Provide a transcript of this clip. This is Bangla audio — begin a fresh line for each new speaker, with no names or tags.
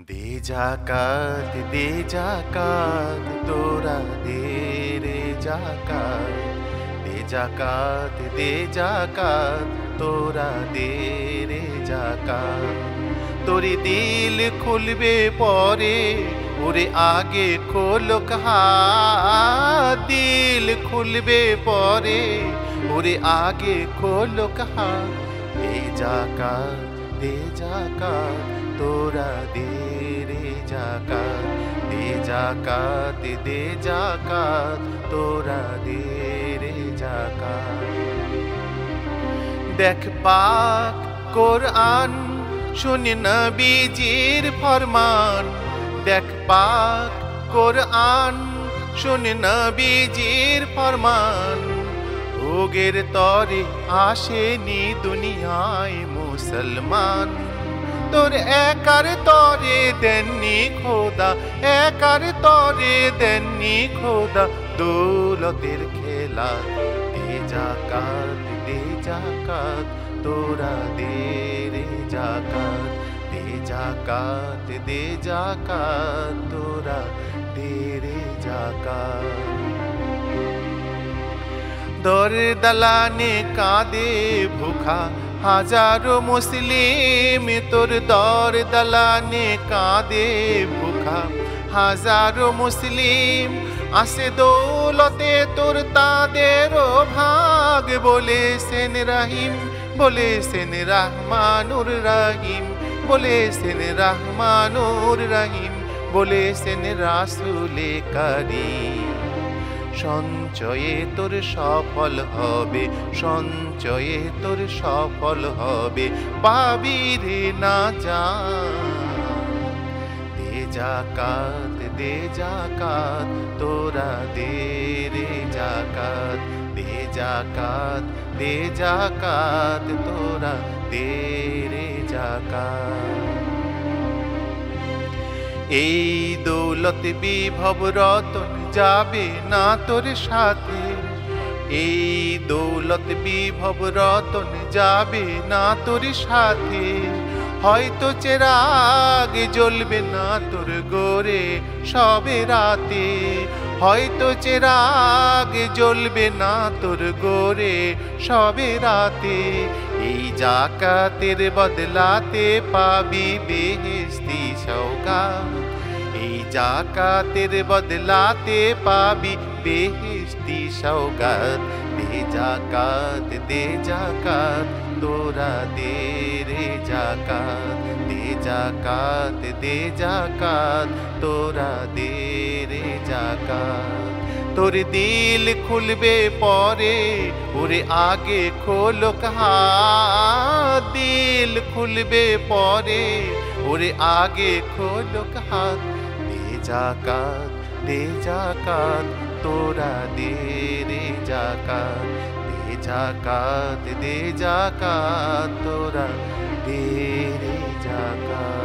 দে জাকাত দে জাকাত তোরা দে রে জাকাত দে জাকাত দে জাকাত তোরা দে রে জাকাত তোরি দিল খুলবে পরে ওরে আগে খোলক হাত দিল খুলবে পরে ওরে আগে খোলক হাত দে জাকাত তোরা দে রে জাকাত দে জাকাত তোরা দে রে জাকাত দেখ পাক কোরআন শুনি নবীজির ফরমান দেখ পাক কোরআন শুনি নবীজির ফরমান ভোগের তরে আসেনি দুনিয়ায় মুসলমান তোর একার তরে দেননি খোদা একার তরে দেননি খোদা দৌলতের খেলা দে জাকাত তোরা দে রে জাকাত দে জাকাত তোরা দে রে জাকাত দর দালানে কাঁদে ভুখা হাজারো মুসলিম তোর দর দালানে কাঁদে ভুখা হাজারো মুসলিম আসে দৌলতে তোর তাদেরও ভাগ বলেছেন রহিম বলেছেন রহমানুর রহিম বলেছেন রহমানুর রহিম বলেছেন রাসূলে কারীম সঞ্চয়ে তোর সফল হবে সঞ্চয়ে তোর সফল হবে পাবি রে না দে জাকাত তোরা দে রে জাকাত দে জাকাত তোরা দে রে জাকাত এই দৌলত বিভব রতন যাবে না তোর সাথে এই দৌলত বিভব রতন যাবে না তোর সাথে হয়তো চেরাগ জ্বলবে না তোর গোরে সবে রাতে হয়তো চেরাগ জ্বলবে না তোর গোরে সবে রাতে এই জাকাতের বদলাতে পাবি বেহেশতি সওগাত এই জাকাতের বদলাতে পাবি বেহেশতি সওগাত দে জাকাত তোরা দে রে জাকাত দে জাকাত তোরা দে রে জাকাত তোর দিল খুলবে পরে ওরে আগে খোলক হাত দিল খুলবে পরে ওরে আগে খোলক হাত দে জাকাত তোরা দে রে জাকাত দে জাকাত তোরা দে রে জাকাত।